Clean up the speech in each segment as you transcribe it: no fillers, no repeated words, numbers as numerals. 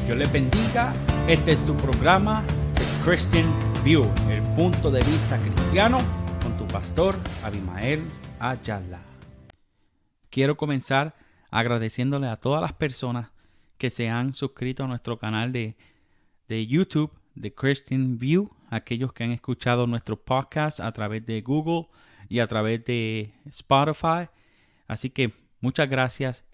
Dios les bendiga. Este es tu programa, The Christian View, el punto de vista cristiano, con tu pastor Abimael Ayala. Quiero comenzar agradeciéndole a todas las personas que se han suscrito a nuestro canal de YouTube, The Christian View, aquellos que han escuchado nuestro podcast a través de Google y a través de Spotify. Así que muchas gracias.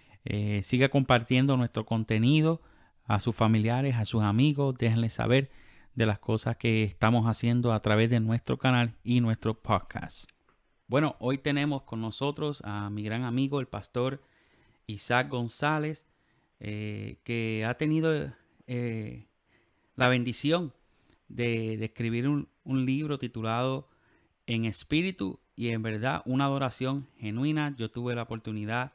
Siga compartiendo nuestro contenido a sus familiares, a sus amigos. Déjenles saber de las cosas que estamos haciendo a través de nuestro canal y nuestro podcast. Bueno, hoy tenemos con nosotros a mi gran amigo, el pastor Isaac González, que ha tenido la bendición de escribir un libro titulado En Espíritu y en Verdad, una adoración genuina. Yo tuve la oportunidad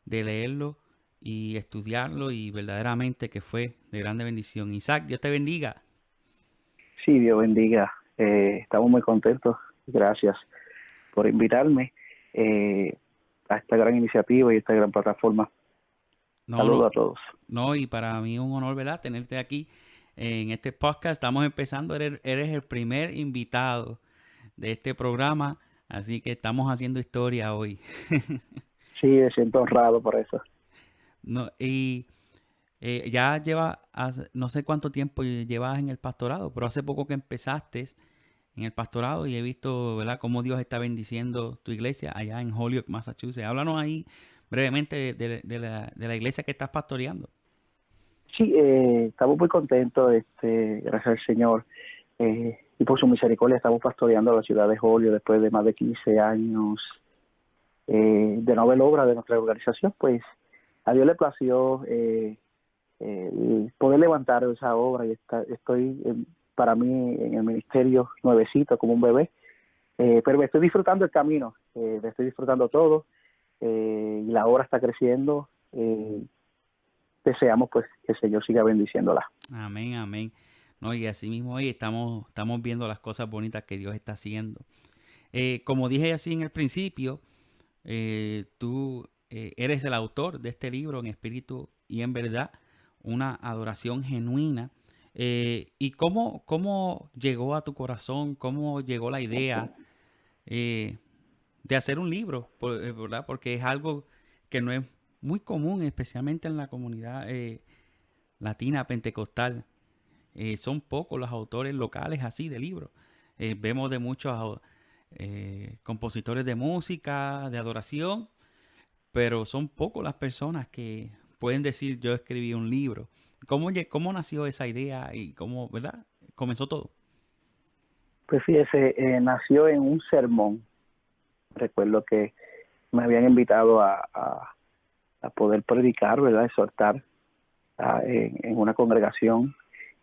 de leerlo y estudiarlo y verdaderamente que fue de grande bendición. Isaac, Dios te bendiga. Sí, Dios bendiga. Estamos muy contentos. Gracias por invitarme a esta gran iniciativa y esta gran plataforma. Saludos a todos. No, y para mí es un honor, ¿verdad?, tenerte aquí en este podcast. Estamos empezando, eres el primer invitado de este programa, así que estamos haciendo historia hoy. Sí, me siento honrado por eso. No, y ya no sé cuánto tiempo llevas en el pastorado, pero hace poco que empezaste en el pastorado y he visto, ¿verdad?, cómo Dios está bendiciendo tu iglesia allá en Holyoke, Massachusetts. Háblanos ahí brevemente de la iglesia que estás pastoreando. Sí, estamos muy contentos, gracias al Señor, y por su misericordia estamos pastoreando la ciudad de Holyoke después de más de 15 años de no ver obra de nuestra organización. Pues a Dios le plació poder levantar esa obra y estoy para mí en el ministerio nuevecito como un bebé, pero me estoy disfrutando el camino, me estoy disfrutando todo, y la obra está creciendo. Deseamos pues que el Señor siga bendiciéndola. Amén, amén. No, y así mismo hoy estamos viendo las cosas bonitas que Dios está haciendo. Como dije así en el principio, tú eres el autor de este libro, En Espíritu y en Verdad, una adoración genuina. ¿Y cómo llegó a tu corazón? ¿Cómo llegó la idea de hacer un libro? ¿Verdad? Porque es algo que no es muy común, especialmente en la comunidad latina pentecostal. Son pocos los autores locales así de libros. Vemos de muchos compositores de música, de adoración, pero son pocos las personas que pueden decir yo escribí un libro. ¿Cómo nació esa idea y cómo, verdad, comenzó todo? Pues fíjese, nació en un sermón. Recuerdo que me habían invitado a poder predicar, ¿verdad?, exhortar en una congregación,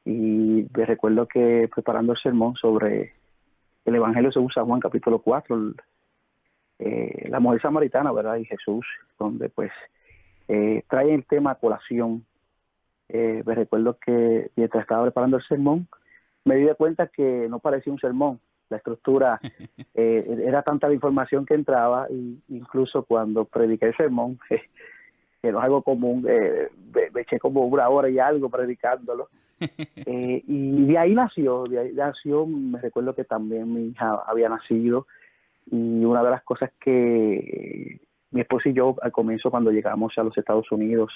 y me recuerdo que preparando el sermón sobre el Evangelio según San Juan, capítulo 4, la mujer samaritana, ¿verdad?, y Jesús, donde pues trae el tema a colación. Me recuerdo que mientras estaba preparando el sermón, me di cuenta que no parecía un sermón. La estructura era tanta la información que entraba, y incluso cuando prediqué el sermón, que no es algo común, me eché como una hora y algo predicándolo. Y de ahí nació, me recuerdo que también mi hija había nacido, y una de las cosas que mi esposo y yo al comienzo, cuando llegamos a los Estados Unidos,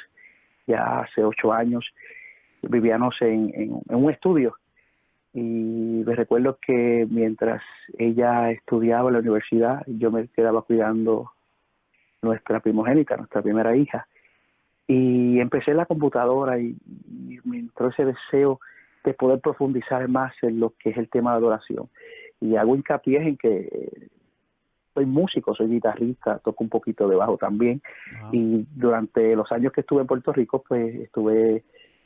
ya hace 8 años, vivíamos en un estudio, y me recuerdo que mientras ella estudiaba en la universidad, yo me quedaba cuidando nuestra primogénita, nuestra primera hija, y empecé en la computadora y me entró ese deseo de poder profundizar más en lo que es el tema de adoración, y hago hincapié en que soy músico, soy guitarrista, toco un poquito de bajo también. Wow. Y durante los años que estuve en Puerto Rico, pues estuve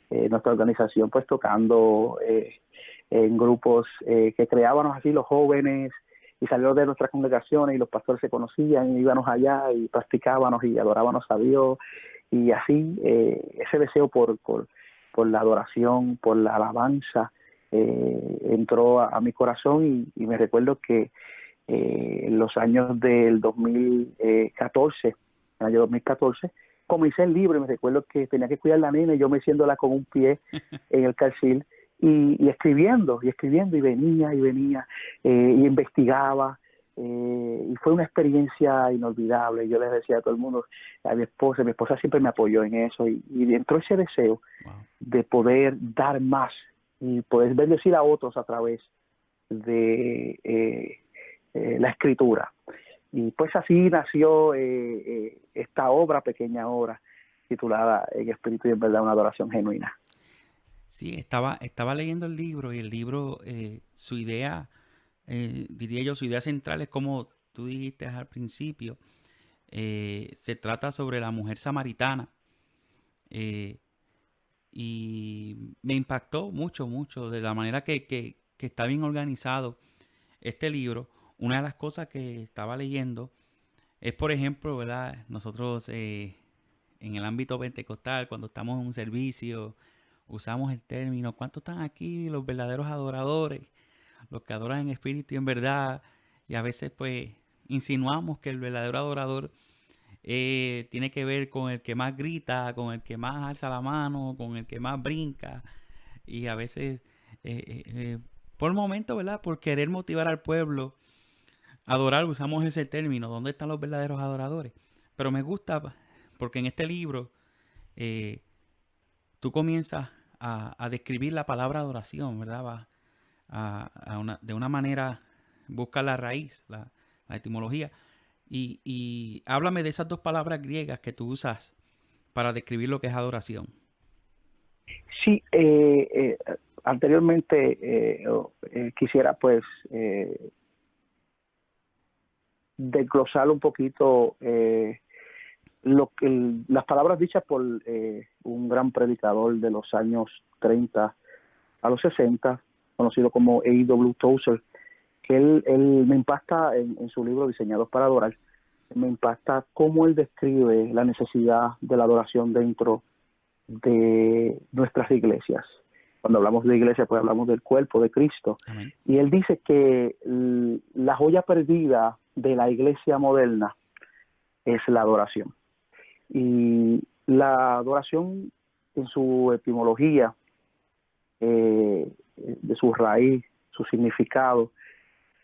en nuestra organización pues tocando en grupos que creábamos así los jóvenes, y salieron de nuestras congregaciones y los pastores se conocían, y íbamos allá y practicábamos y adorábamos a Dios, y así ese deseo por la adoración, por la alabanza, entró a mi corazón, y me recuerdo que en los años del 2014, el año 2014, comencé el libro y me recuerdo que tenía que cuidar a la nena y yo meciéndola con un pie en el calcil y escribiendo y venía y investigaba. Y fue una experiencia inolvidable. Yo les decía a todo el mundo, a mi esposa siempre me apoyó en eso y entró ese deseo de poder dar más y poder bendecir a otros a través de la escritura. Y pues así nació esta obra, pequeña obra, titulada En Espíritu y en Verdad, una adoración genuina. Sí, estaba leyendo el libro y el libro, su idea, diría yo, su idea central es como tú dijiste al principio, se trata sobre la mujer samaritana. eh, y me impactó mucho, mucho de la manera que está bien organizado este libro. Una de las cosas que estaba leyendo es, por ejemplo, ¿verdad? Nosotros en el ámbito pentecostal, cuando estamos en un servicio, usamos el término, ¿cuántos están aquí los verdaderos adoradores? Los que adoran en espíritu y en verdad. Y a veces pues insinuamos que el verdadero adorador tiene que ver con el que más grita, con el que más alza la mano, con el que más brinca. Y a veces, por momento, ¿verdad? Por querer motivar al pueblo a adorar, usamos ese término. ¿Dónde están los verdaderos adoradores? Pero me gusta porque en este libro eh, tú comienzas a describir la palabra adoración, ¿verdad? De una manera, busca la raíz, la etimología. Y háblame de esas dos palabras griegas que tú usas para describir lo que es adoración. Sí, anteriormente quisiera pues desglosar un poquito las palabras dichas por un gran predicador de los años 30 a los 60, conocido como A.W. Tozer, que él me impacta en su libro Diseñados para Adorar, me impacta cómo él describe la necesidad de la adoración dentro de nuestras iglesias. Cuando hablamos de iglesia, pues hablamos del cuerpo de Cristo. Amén. Y él dice que la joya perdida de la iglesia moderna es la adoración. Y la adoración en su etimología, de su raíz, su significado,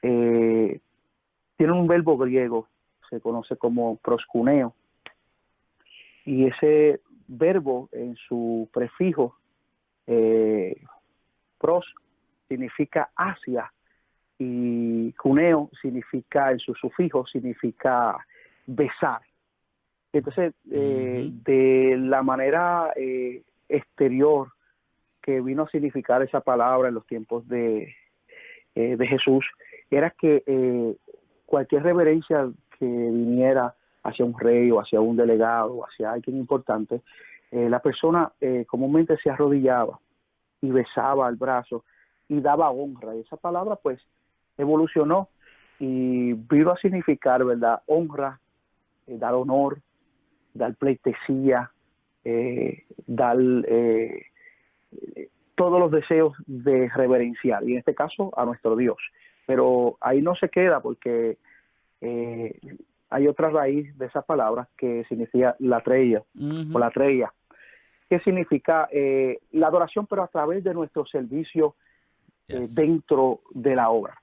tiene un verbo griego, se conoce como proskuneo, y ese verbo en su prefijo pros significa hacia y cuneo significa, en su sufijo significa besar. Entonces, de la manera exterior que vino a significar esa palabra en los tiempos de Jesús, era que cualquier reverencia que viniera hacia un rey o hacia un delegado o hacia alguien importante, la persona comúnmente se arrodillaba y besaba el brazo y daba honra. Y esa palabra pues evolucionó y vino a significar, ¿verdad?, honra, dar honor, dar pleitesía, dar todos los deseos de reverenciar, y en este caso a nuestro Dios. Pero ahí no se queda, porque hay otra raíz de esas palabras que significa latreia, o latreia, que significa la adoración, pero a través de nuestro servicio dentro de la obra.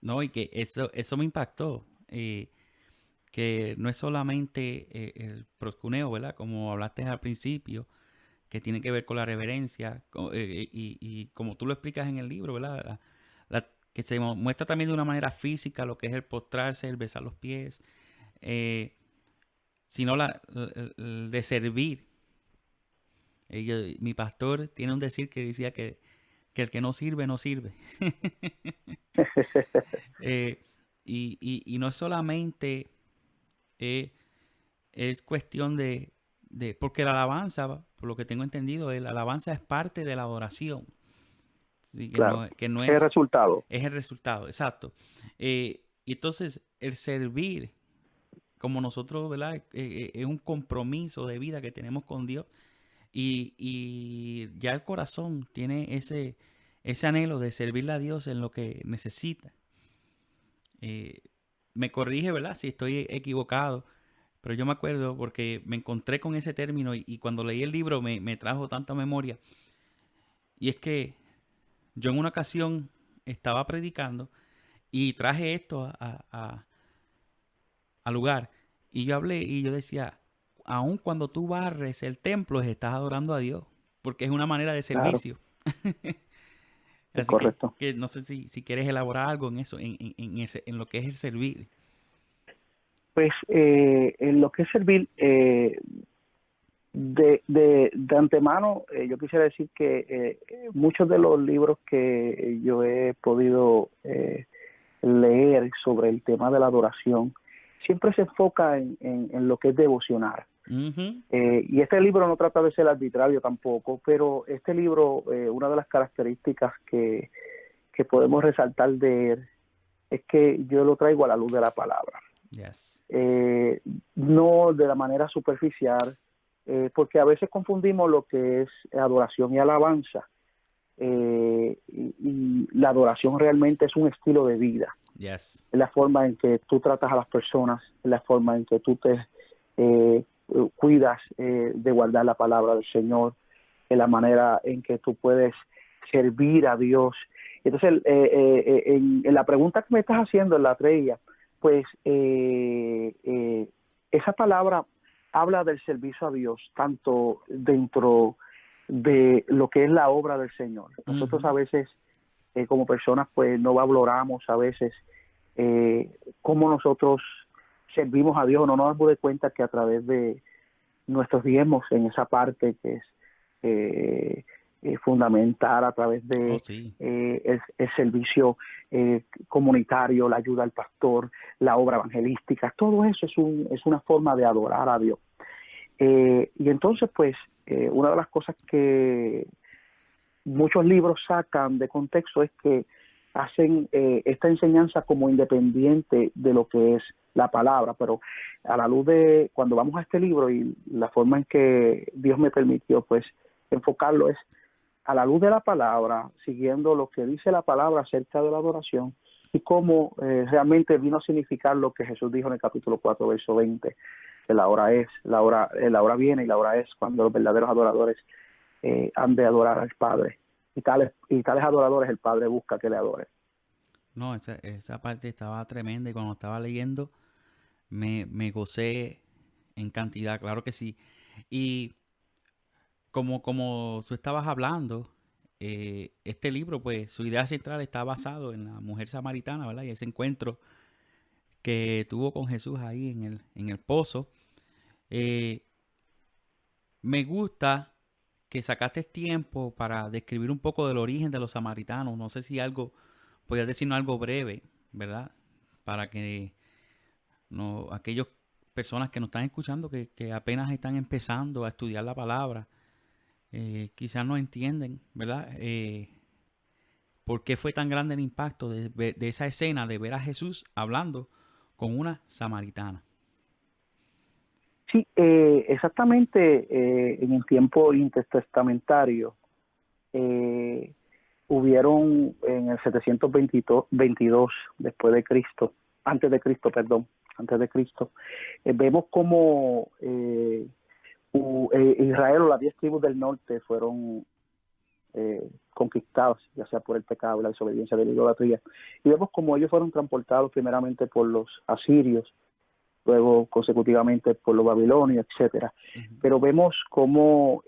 No, y que eso me impactó, que no es solamente el proscuneo, ¿verdad? Como hablaste al principio, que tiene que ver con la reverencia, y como tú lo explicas en el libro, ¿verdad? Que se muestra también de una manera física lo que es el postrarse, el besar los pies, sino el de servir. Mi pastor tiene un decir que decía que el que no sirve, no sirve. Y no es solamente es cuestión porque la alabanza, por lo que tengo entendido, la alabanza es parte de la adoración. Sí, claro, que no es el resultado. Es el resultado, exacto. Y entonces, el servir, como nosotros, ¿verdad? Es un compromiso de vida que tenemos con Dios. Y ya el corazón tiene ese anhelo de servirle a Dios en lo que necesita. Me corrige, ¿verdad? Si estoy equivocado, pero yo me acuerdo porque me encontré con ese término y cuando leí el libro me trajo tanta memoria. Y es que yo en una ocasión estaba predicando y traje esto al lugar. Y yo hablé y yo decía, aun cuando tú barres el templo, estás adorando a Dios, porque es una manera de Claro, servicio. es Así correcto. que no sé si quieres elaborar algo en eso, en lo que es el servir. Pues en lo que es servir, de antemano, yo quisiera decir que muchos de los libros que yo he podido leer sobre el tema de la adoración siempre se enfoca en lo que es devocionar. Ujú. Y este libro no trata de ser arbitrario tampoco, pero este libro, una de las características que podemos resaltar de él es que yo lo traigo a la luz de la palabra. Yes. No de la manera superficial, porque a veces confundimos lo que es adoración y alabanza. Y la adoración realmente es un estilo de vida, Yes. es la forma en que tú tratas a las personas, es la forma en que tú te eh, cuidas de guardar la palabra del Señor, es la manera en que tú puedes servir a Dios. Entonces, en la pregunta que me estás haciendo, en la trella, pues esa palabra habla del servicio a Dios, tanto dentro de lo que es la obra del Señor. Nosotros a Ujú. veces, como personas, pues no valoramos a veces cómo nosotros servimos a Dios, no nos damos de cuenta que a través de nuestros diezmos en esa parte que es fundamental, a través Oh, de sí. el servicio comunitario, la ayuda al pastor, la obra evangelística, todo eso es una forma de adorar a Dios. Y entonces, pues, una de las cosas que muchos libros sacan de contexto es que hacen esta enseñanza como independiente de lo que es la palabra, pero a la luz de cuando vamos a este libro y la forma en que Dios me permitió pues enfocarlo es a la luz de la palabra, siguiendo lo que dice la palabra acerca de la adoración y cómo realmente vino a significar lo que Jesús dijo en el capítulo 4 verso 20, que la hora es, la hora viene y la hora es cuando los verdaderos adoradores han de adorar al Padre. Y tales adoradores el Padre busca que le adore. No, esa parte estaba tremenda y cuando estaba leyendo me gocé en cantidad, claro que sí. Y como tú estabas hablando, este libro, pues su idea central está basado en la mujer samaritana, ¿verdad? Y ese encuentro que tuvo con Jesús ahí en el pozo. Eh, Me gusta que sacaste tiempo para describir un poco del origen de los samaritanos. No sé si algo, podías decirnos algo breve, ¿verdad? Para que no, aquellas personas que nos están escuchando, que apenas están empezando a estudiar la palabra, quizás no entienden, ¿verdad? ¿Por qué fue tan grande el impacto de esa escena de ver a Jesús hablando con una samaritana? Sí, exactamente en el tiempo intertestamentario eh, hubieron en el 722 después de Cristo, antes de Cristo, vemos como Israel o las 10 tribus del norte fueron conquistados, ya sea por el pecado, la desobediencia de la idolatría. Y vemos como ellos fueron transportados primeramente por los asirios, luego consecutivamente por los babilonios, etcétera. Ujú. Pero vemos cómo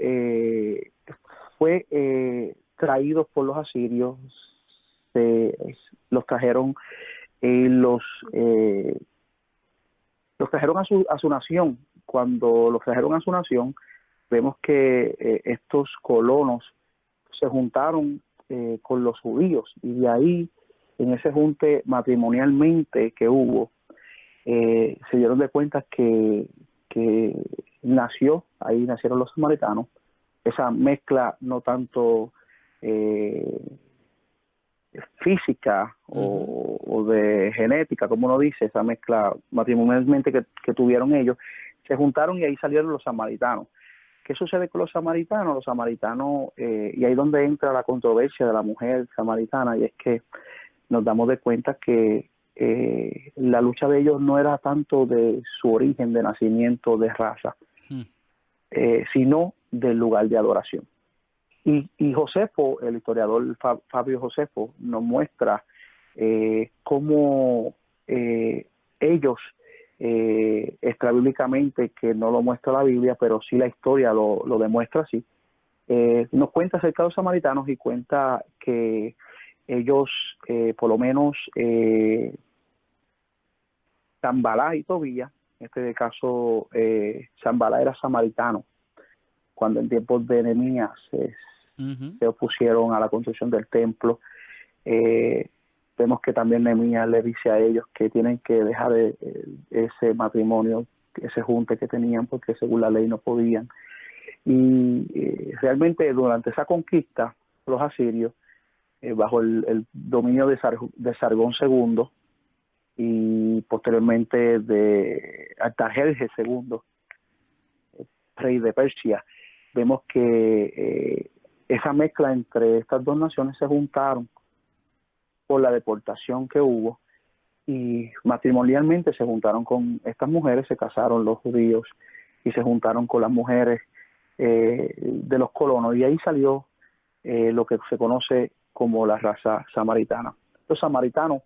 fue traídos por los asirios, eh, los trajeron eh, los, eh, los trajeron a su nación. Cuando los trajeron a su nación, vemos que estos colonos se juntaron con los judíos y de ahí, en ese junte matrimonialmente que hubo, se dieron de cuenta que ahí nacieron los samaritanos, esa mezcla no tanto física Ujú. o de genética, como uno dice, esa mezcla matrimonialmente que tuvieron ellos, se juntaron y ahí salieron los samaritanos. ¿Qué sucede con los samaritanos? Los samaritanos, y ahí es donde entra la controversia de la mujer samaritana, y es que nos damos de cuenta que la lucha de ellos no era tanto de su origen, de nacimiento, de raza, sino del lugar de adoración. Y Josefo, el historiador Fabio Josefo, nos muestra cómo ellos, extrabíblicamente, que no lo muestra la Biblia, pero sí la historia lo demuestra así, nos cuenta acerca de los samaritanos y cuenta que ellos, por lo menos, Sanbalá y Tobías, en este caso, Sanbalá era samaritano, cuando en tiempos de Nehemías se opusieron a la construcción del templo. Vemos que también Nehemías le dice a ellos que tienen que dejar ese matrimonio, ese junte que tenían, porque según la ley no podían. Y realmente durante esa conquista, los asirios, bajo el dominio de Sargón II y posteriormente de Artajerjes II, rey de Persia, vemos que esa mezcla entre estas dos naciones se juntaron por la deportación que hubo, y matrimonialmente se juntaron con estas mujeres, se casaron los judíos y se juntaron con las mujeres de los colonos, y ahí salió lo que se conoce como la raza samaritana. Los samaritanos,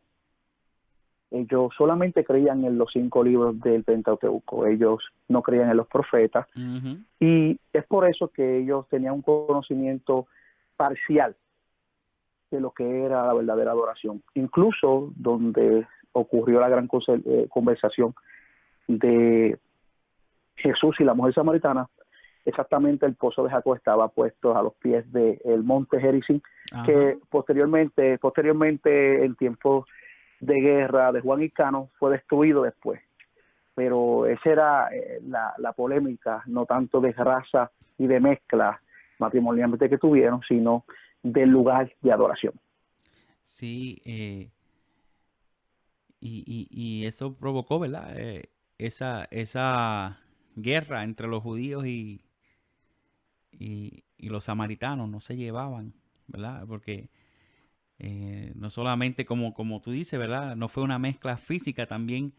ellos solamente creían en los 5 libros del Pentateuco, ellos no creían en los profetas, y es por eso que ellos tenían un conocimiento parcial de lo que era la verdadera adoración. Incluso donde ocurrió la gran conversación de Jesús y la mujer samaritana, exactamente el pozo de Jacob estaba puesto a los pies del monte Gerizim, que posteriormente en tiempos de guerra de Juan Hircano fue destruido después. Pero esa era la polémica, no tanto de raza y de mezcla matrimonialmente que tuvieron, sino del lugar de adoración. Sí, y eso provocó, ¿verdad? Esa guerra entre los judíos y los samaritanos. No se llevaban, ¿verdad? Porque no solamente como tú dices, ¿verdad? No fue una mezcla física, también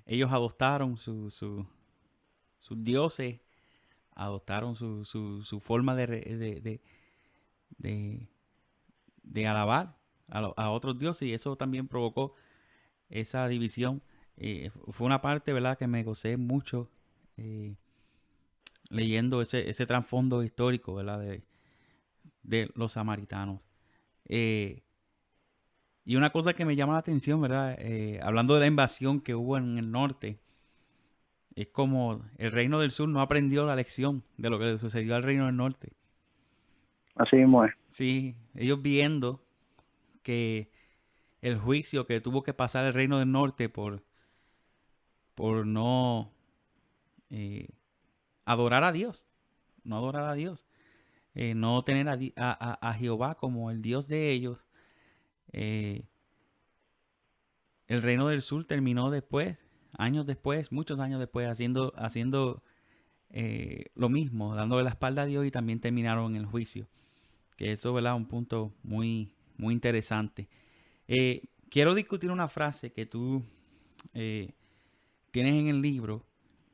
ellos adoptaron sus dioses, adoptaron su forma de alabar a otros dioses, y eso también provocó esa división. Fue una parte, ¿verdad?, que me gocé mucho leyendo ese trasfondo histórico, ¿verdad?, de los samaritanos. Y una cosa que me llama la atención, ¿verdad?, hablando de la invasión que hubo en el norte, es como el reino del sur no aprendió la lección de lo que le sucedió al reino del norte. Así mismo es. Sí, ellos viendo que el juicio que tuvo que pasar el reino del norte por no adorar a Dios, no adorar a Dios, no tener a Jehová como el Dios de ellos. El reino del sur terminó después, muchos años después, haciendo lo mismo, dándole la espalda a Dios, y también terminaron en el juicio. Que eso, ¿verdad?, un punto muy, muy interesante. Quiero discutir una frase que tú tienes en el libro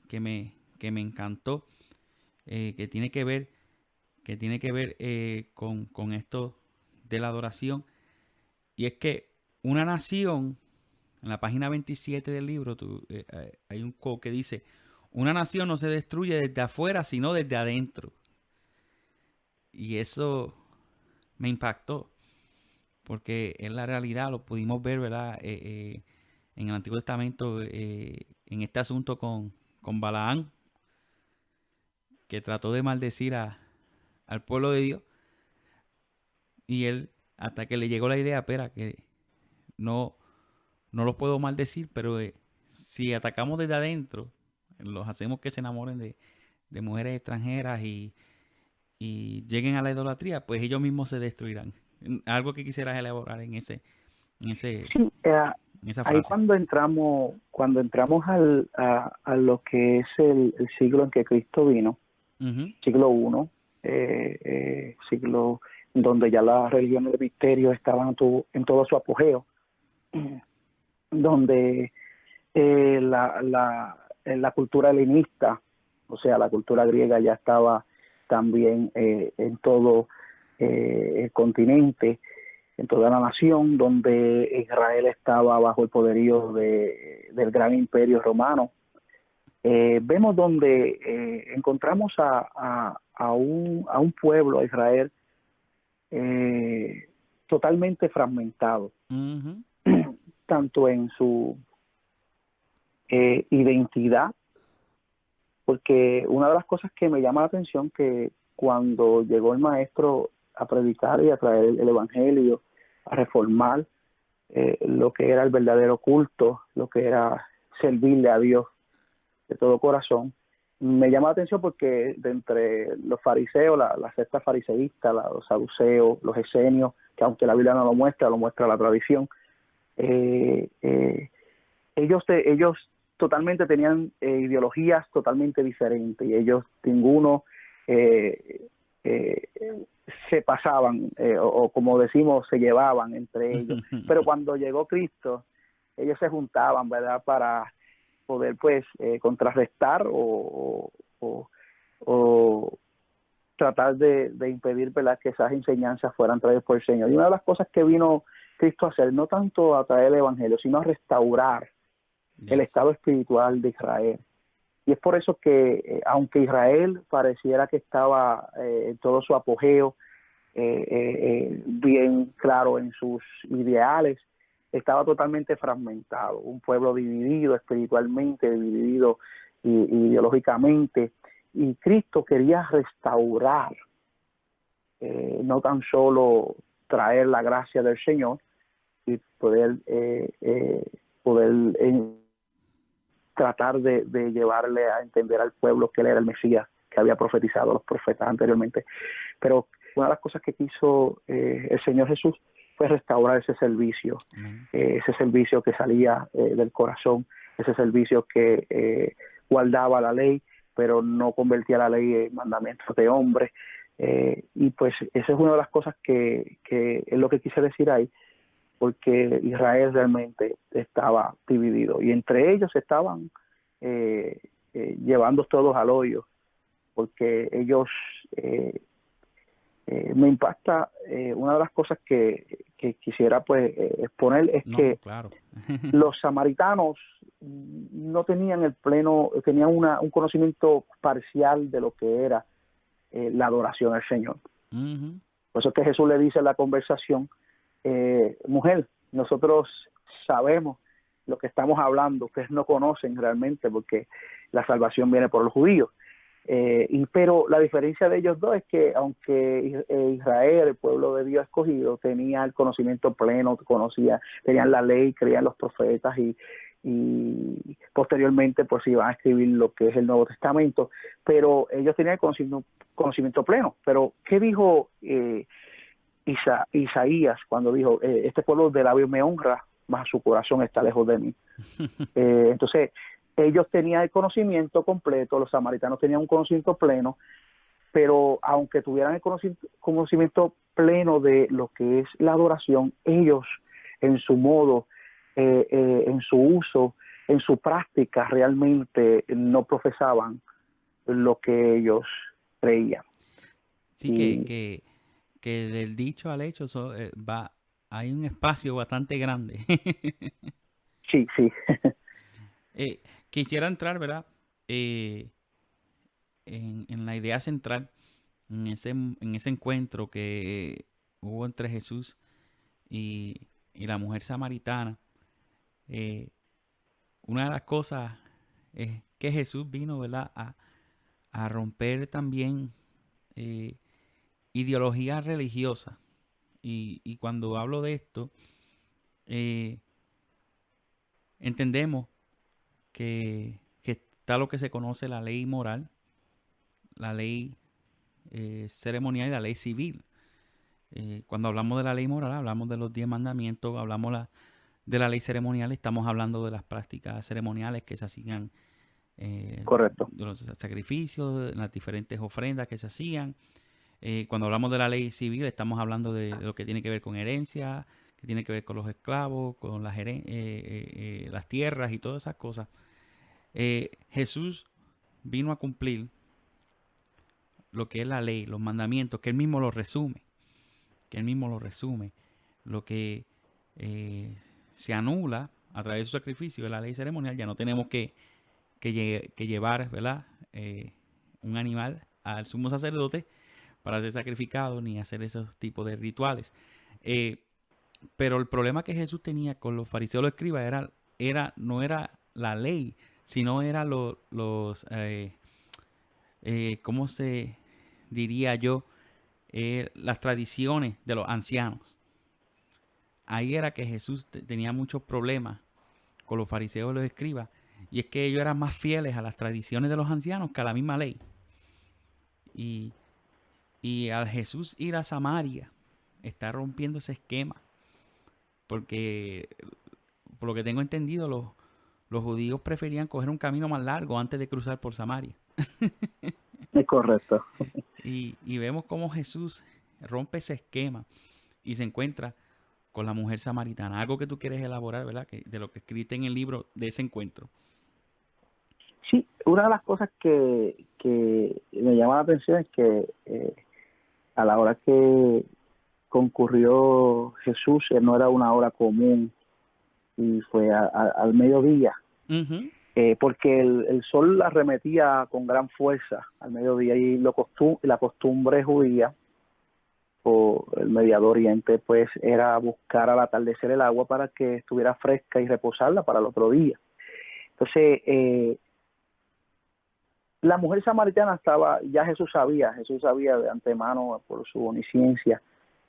que me encantó, que tiene que ver con esto de la adoración. Y es que una nación, en la página 27 del libro, hay un quote que dice: una nación no se destruye desde afuera, sino desde adentro. Y eso me impactó, porque en la realidad lo pudimos ver, ¿verdad?, en el Antiguo Testamento, en este asunto con Balaán, que trató de maldecir al pueblo de Dios. Y él, hasta que le llegó la idea, espera, que no los puedo maldecir, pero si atacamos desde adentro, los hacemos que se enamoren de mujeres extranjeras y lleguen a la idolatría, pues ellos mismos se destruirán. Algo que quisieras elaborar en esa Sí, frase. ahí cuando entramos a lo que es el siglo en que Cristo vino, siglo I, siglo donde ya las religiones de misterio estaban en todo su apogeo, donde la cultura helenista, o sea, la cultura griega ya estaba también en todo el continente, en toda la nación, donde Israel estaba bajo el poderío del gran imperio romano. Vemos donde encontramos a un pueblo, a Israel, totalmente fragmentado, Ujú. tanto en su identidad, porque una de las cosas que me llama la atención que cuando llegó el maestro a predicar y a traer el evangelio, a reformar lo que era el verdadero culto, lo que era servirle a Dios de todo corazón, me llama la atención porque de entre los fariseos, la secta fariseísta, los saduceos, los esenios, que aunque la Biblia no lo muestra la tradición, eh, eh, ellos totalmente tenían ideologías totalmente diferentes y ellos ninguno eh, eh, se pasaban o como decimos se llevaban entre ellos, pero cuando llegó Cristo ellos se juntaban, ¿verdad?, para poder pues contrarrestar o tratar de impedir, ¿verdad?, que esas enseñanzas fueran traídas por el Señor. Y una de las cosas que vino Cristo a hacer, no tanto a traer el Evangelio, sino a restaurar el Yes. estado espiritual de Israel. Y es por eso que, aunque Israel pareciera que estaba en todo su apogeo, bien claro en sus ideales, estaba totalmente fragmentado, un pueblo dividido espiritualmente, dividido ideológicamente, y Cristo quería restaurar, no tan solo traer la gracia del Señor y poder tratar de llevarle a entender al pueblo que él era el Mesías que había profetizado los profetas anteriormente. Pero una de las cosas que quiso el Señor Jesús fue restaurar ese servicio, ese servicio que salía del corazón, ese servicio que guardaba la ley, pero no convertía la ley en mandamientos de hombres. Y pues esa es una de las cosas que es lo que quise decir ahí, porque Israel realmente estaba dividido y entre ellos estaban llevando todos al hoyo, porque ellos me impacta una de las cosas que quisiera pues exponer es que Claro. los samaritanos no tenían el pleno, tenían un conocimiento parcial de lo que era la adoración al Señor. Uh-huh. Por eso es que Jesús le dice en la conversación, mujer, nosotros sabemos lo que estamos hablando, ustedes no conocen realmente porque la salvación viene por los judíos. Pero la diferencia de ellos dos es que aunque Israel, el pueblo de Dios escogido, tenía el conocimiento pleno, tenían la ley, creían los profetas y posteriormente pues iban a escribir lo que es el Nuevo Testamento, pero ellos tenían el conocimiento pleno. Pero ¿qué dijo Isaías cuando dijo, este pueblo de labios me honra, mas su corazón está lejos de mí? Entonces, ellos tenían el conocimiento completo, los samaritanos tenían un conocimiento pleno, pero aunque tuvieran el conocimiento pleno de lo que es la adoración, ellos en su modo, en su uso, en su práctica, realmente no profesaban lo que ellos creían. Sí, que del dicho al hecho hay un espacio bastante grande. Sí, sí. Quisiera entrar, ¿verdad? En la idea central, en ese encuentro que hubo entre Jesús y la mujer samaritana. Una de las cosas es que Jesús vino, ¿verdad?, a romper también ideologías religiosas. Y cuando hablo de esto, entendemos que está lo que se conoce la ley moral, la ley ceremonial y la ley civil. Cuando hablamos de la ley moral, hablamos de los 10 mandamientos, hablamos de la ley ceremonial, estamos hablando de las prácticas ceremoniales que se hacían, Correcto. de los sacrificios, las diferentes ofrendas que se hacían. Cuando hablamos de la ley civil, estamos hablando de lo que tiene que ver con herencia, que tiene que ver con los esclavos, con las las tierras y todas esas cosas. Jesús vino a cumplir lo que es la ley, los mandamientos, que él mismo lo resume, lo que se anula a través de su sacrificio de la ley ceremonial. Ya no tenemos que llevar, ¿verdad? Un animal al sumo sacerdote para ser sacrificado ni hacer esos tipos de rituales. Pero el problema que Jesús tenía con los fariseos y los escribas no era la ley, sino era ¿cómo se diría yo? Las tradiciones de los ancianos. Ahí era que Jesús tenía muchos problemas con los fariseos y los escribas, y es que ellos eran más fieles a las tradiciones de los ancianos que a la misma ley. Y al Jesús ir a Samaria, está rompiendo ese esquema, porque por lo que tengo entendido, los judíos preferían coger un camino más largo antes de cruzar por Samaria. Es correcto. Y vemos cómo Jesús rompe ese esquema y se encuentra con la mujer samaritana. Algo que tú quieres elaborar, ¿verdad? De lo que escribiste en el libro de ese encuentro. Sí, una de las cosas que me llama la atención es que a la hora que concurrió Jesús, no era una hora común y fue al mediodía, porque el sol arremetía con gran fuerza al mediodía, y la costumbre judía o el Medio Oriente pues era buscar al atardecer el agua para que estuviera fresca y reposarla para el otro día. Entonces la mujer samaritana Jesús sabía de antemano por su omnisciencia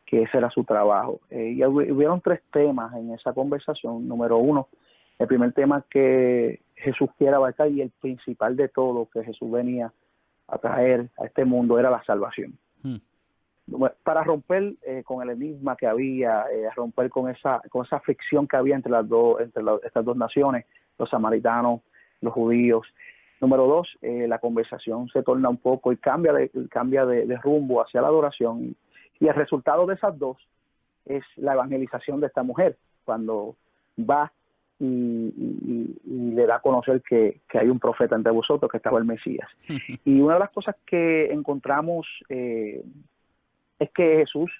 que ese era su trabajo. Y hubieron 3 temas en esa conversación. Número 1, el primer tema que Jesús quiere abarcar, y el principal de todo que Jesús venía a traer a este mundo, era la salvación. Para romper con el enigma que había, romper con esa fricción que había entre estas dos naciones, los samaritanos, los judíos. Número 2, la conversación se torna un poco y cambia de rumbo hacia la adoración, y el resultado de esas dos es la evangelización de esta mujer, cuando va y le da a conocer que hay un profeta entre vosotros, que estaba el Mesías. Y una de las cosas que encontramos es que Jesús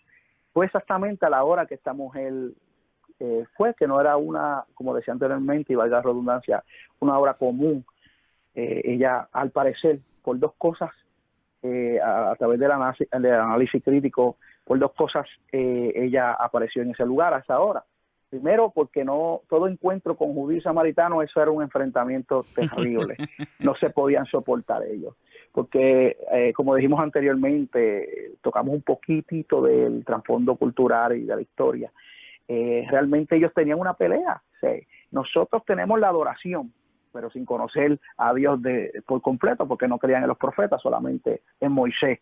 fue exactamente a la hora que esta mujer fue, que no era una, como decía anteriormente, y valga la redundancia, una hora común. Ella, al parecer, por 2 cosas, a través del análisis crítico, por 2 cosas ella apareció en ese lugar a esa hora. Primero, porque todo encuentro con judíos y samaritanos, eso era un enfrentamiento terrible. No se podían soportar ellos. Porque, como dijimos anteriormente, tocamos un poquitito del trasfondo cultural y de la historia. Realmente ellos tenían una pelea. Sí. Nosotros tenemos la adoración, pero sin conocer a Dios por completo, porque no creían en los profetas, solamente en Moisés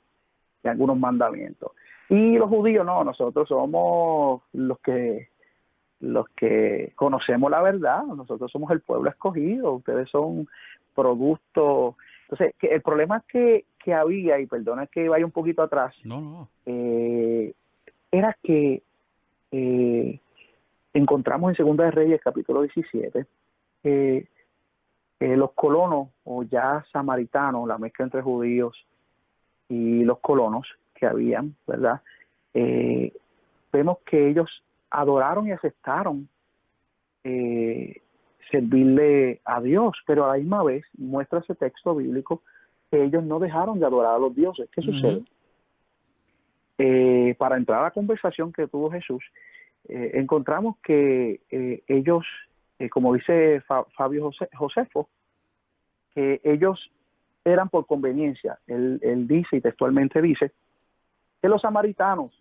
y algunos mandamientos. Y los judíos no, nosotros somos los que conocemos la verdad, nosotros somos el pueblo escogido, ustedes son producto. Entonces, el problema que había, y perdona que vaya un poquito atrás, era que encontramos en Segunda de Reyes, capítulo 17, los colonos, o ya samaritanos, la mezcla entre judíos y los colonos que habían, ¿verdad? Vemos que ellos adoraron y aceptaron servirle a Dios, pero a la misma vez muestra ese texto bíblico que ellos no dejaron de adorar a los dioses. ¿Qué sucede? Para entrar a la conversación que tuvo Jesús, encontramos que ellos, como dice Fabio Josefo, que ellos eran por conveniencia. Él dice, y textualmente dice, que los samaritanos,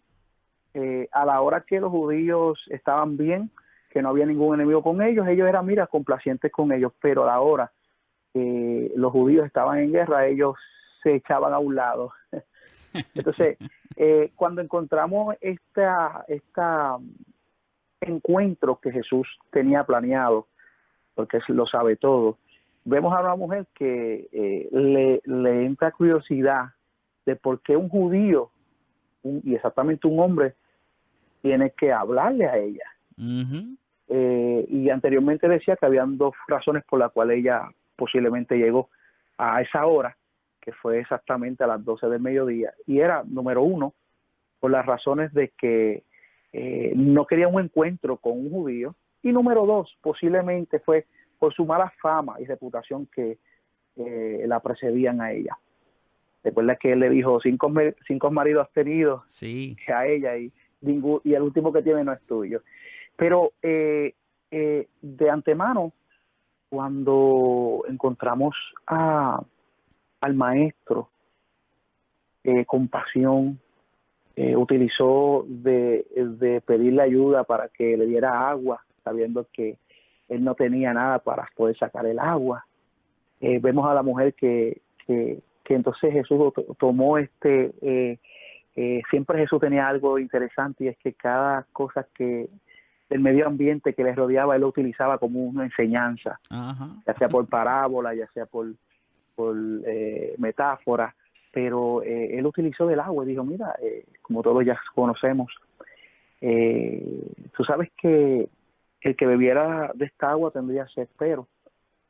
a la hora que los judíos estaban bien, que no había ningún enemigo con ellos eran, complacientes con ellos, pero a la hora que los judíos estaban en guerra, ellos se echaban a un lado. Entonces, cuando encontramos este encuentro que Jesús tenía planeado, porque lo sabe todo, vemos a una mujer que le entra curiosidad de por qué un judío, y exactamente un hombre, tiene que hablarle a ella. Ujú. Y anteriormente decía que habían dos razones por las cuales ella posiblemente llegó a esa hora, que fue exactamente a las 12 del mediodía, y era, número uno, por las razones de que no quería un encuentro con un judío, y número dos, posiblemente fue por su mala fama y reputación que la precedían a ella. Recuerda que él le dijo, cinco maridos has tenido Sí. a ella y el último que tiene no es tuyo. Pero de antemano, cuando encontramos al maestro con pasión, utilizó de pedirle ayuda para que le diera agua, sabiendo que él no tenía nada para poder sacar el agua. Vemos a la mujer que entonces Jesús tomó siempre Jesús tenía algo interesante, y es que cada cosa que del medio ambiente que les rodeaba, él lo utilizaba como una enseñanza, Ajá. ya sea por parábola, ya sea por metáfora, pero él utilizó del agua y dijo, mira, como todos ya conocemos, tú sabes que el que bebiera de esta agua tendría sed, pero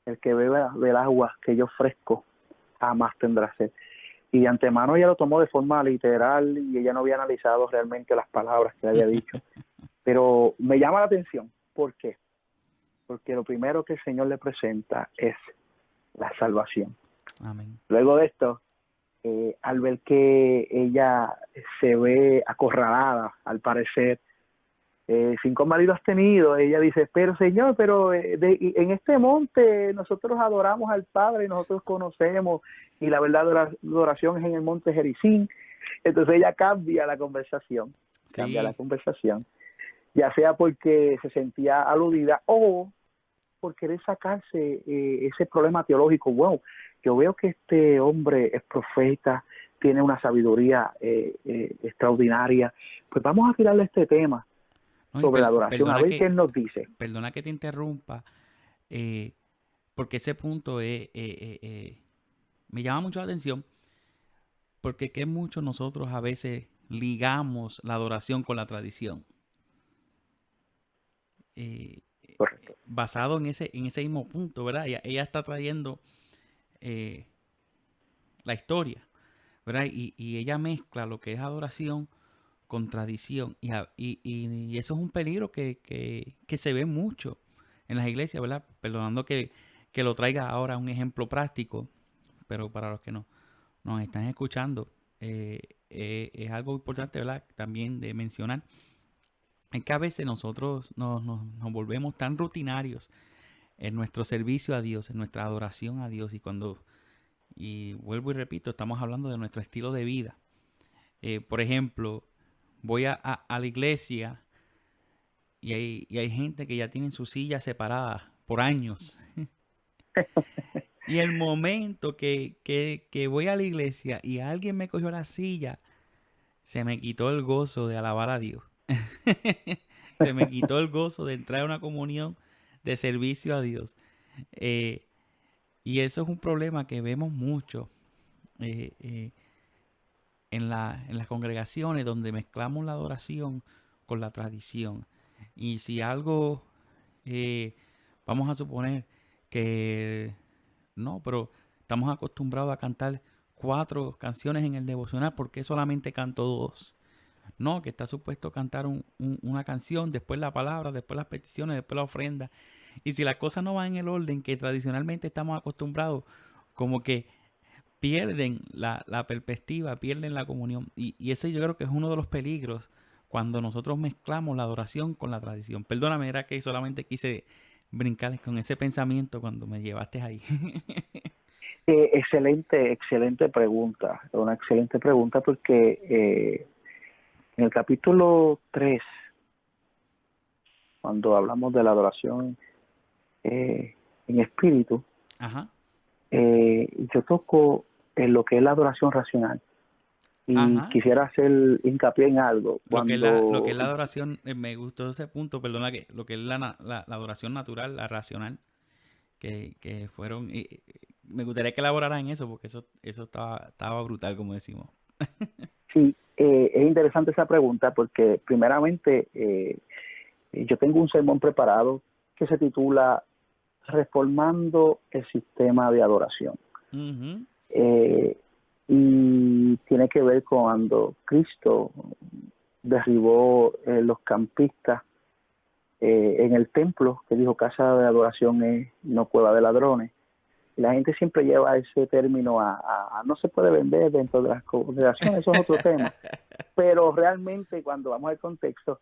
el que beba del agua que yo ofrezco jamás tendrá sed. Y de antemano ella lo tomó de forma literal y ella no había analizado realmente las palabras que le había dicho. Pero me llama la atención. ¿Por qué? Porque lo primero que el Señor le presenta es la salvación. Amén. Luego de esto, al ver que ella se ve acorralada, al parecer, cinco maridos has tenido, ella dice, pero Señor, pero en este monte nosotros adoramos al Padre, nosotros conocemos, y la verdad la oración es en el monte Gerizim. Entonces ella cambia la conversación, Sí. ya sea porque se sentía aludida o por querer sacarse ese problema teológico. Wow, yo veo que este hombre es profeta, tiene una sabiduría extraordinaria, pues vamos a tirarle este tema No, y sobre la adoración, a ver qué él nos dice. perdona que te interrumpa, porque ese punto me llama mucho la atención, porque que mucho nosotros a veces ligamos la adoración con la tradición. Eh, Correcto. basado en ese mismo punto, ¿verdad? Ella está trayendo eh, la historia, ¿verdad? Y ella mezcla lo que es adoración con tradición. Y eso es un peligro que se ve mucho en las iglesias, ¿verdad? Perdonando que lo traiga ahora un ejemplo práctico, pero para los que no nos están escuchando, es algo importante, ¿verdad? También de mencionar. Es que a veces nosotros nos volvemos tan rutinarios en nuestro servicio a Dios, en nuestra adoración a Dios, y vuelvo y repito, estamos hablando de nuestro estilo de vida. Por ejemplo, voy a la iglesia y hay gente que ya tienen su silla separada por años. Y el momento que voy a la iglesia y alguien me cogió la silla, se me quitó el gozo de alabar a Dios. Se me quitó el gozo de entrar a una comunión de servicio a Dios. Eh, y eso es un problema que vemos mucho eh, eh, en las congregaciones donde mezclamos la adoración con la tradición. Y si algo, eh, vamos a suponer que no, pero estamos acostumbrados a cantar 4 canciones en el devocional, ¿por qué solamente canto 2? No, que está supuesto cantar una canción, después la palabra, después las peticiones, después la ofrenda. Y si las cosas no van en el orden que tradicionalmente estamos acostumbrados, como que pierden la perspectiva, pierden la comunión. Y ese yo creo que es uno de los peligros cuando nosotros mezclamos la adoración con la tradición. Perdóname, era que solamente quise brincar con ese pensamiento cuando me llevaste ahí. Excelente pregunta, una excelente pregunta porque en el capítulo 3, cuando hablamos de la adoración en espíritu, Ajá, yo toco en lo que es la adoración racional y ajá. quisiera hacer hincapié en algo. Lo que es Cuando la adoración, me gustó ese punto, perdona, que lo que es la adoración natural, la racional, que fueron, me gustaría que elaboraran en eso, porque eso estaba brutal, como decimos. sí, es interesante esa pregunta porque primeramente Yo tengo un sermón preparado que se titula Reformando el sistema de adoración. Ujú. Y tiene que ver con cuando Cristo derribó los campistas en el templo, que dijo casa de adoración es no cueva de ladrones. Y la gente siempre lleva ese término a no se puede vender dentro de las congregaciones, eso es otro tema. Pero realmente cuando vamos al contexto,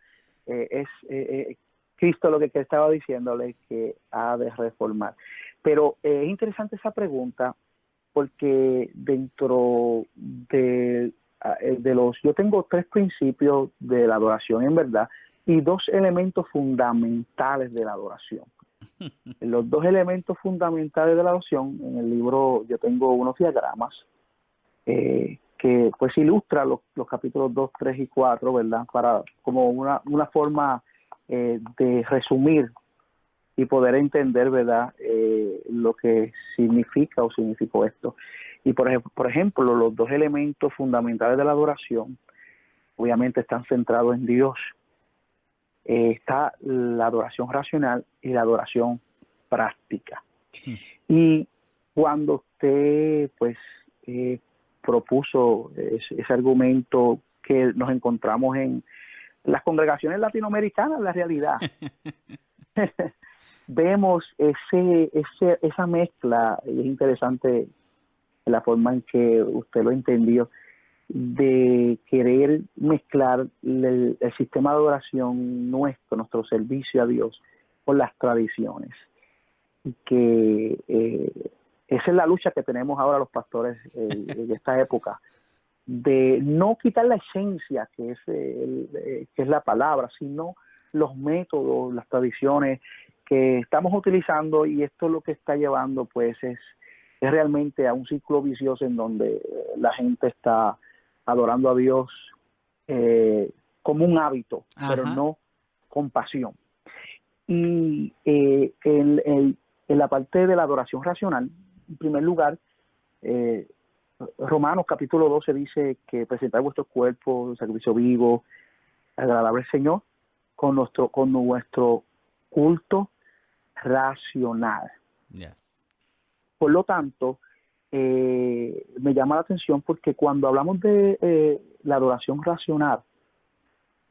Cristo lo que estaba diciéndole que ha de reformar. Pero es interesante esa pregunta porque dentro de yo tengo 3 principios de la adoración en verdad y 2 elementos fundamentales de la adoración. Los 2 elementos fundamentales de la adoración, en el libro yo tengo unos diagramas que pues ilustra los capítulos 2, 3 y 4, ¿verdad? Para como una forma de resumir y poder entender, ¿verdad? Lo que significa o significó esto. Y por ejemplo, los 2 elementos fundamentales de la adoración obviamente están centrados en Dios. Está la adoración racional y la adoración práctica. Y cuando usted pues propuso ese argumento que nos encontramos en las congregaciones latinoamericanas, la realidad vemos esa mezcla, y es interesante la forma en que usted lo entendió, de querer mezclar el sistema de adoración nuestro servicio a Dios, con las tradiciones. Y que esa es la lucha que tenemos ahora los pastores en esta época, de no quitar la esencia que es la palabra, sino los métodos, las tradiciones que estamos utilizando, y esto lo que está llevando pues es realmente a un ciclo vicioso en donde la gente está adorando a Dios como un hábito, pero no con pasión. Y en la parte de la adoración racional, en primer lugar, Romanos capítulo 12 dice que presentar vuestro cuerpo, sacrificio vivo, agradable al Señor, con nuestro culto racional. Yes. Por lo tanto, me llama la atención porque cuando hablamos de la adoración racional,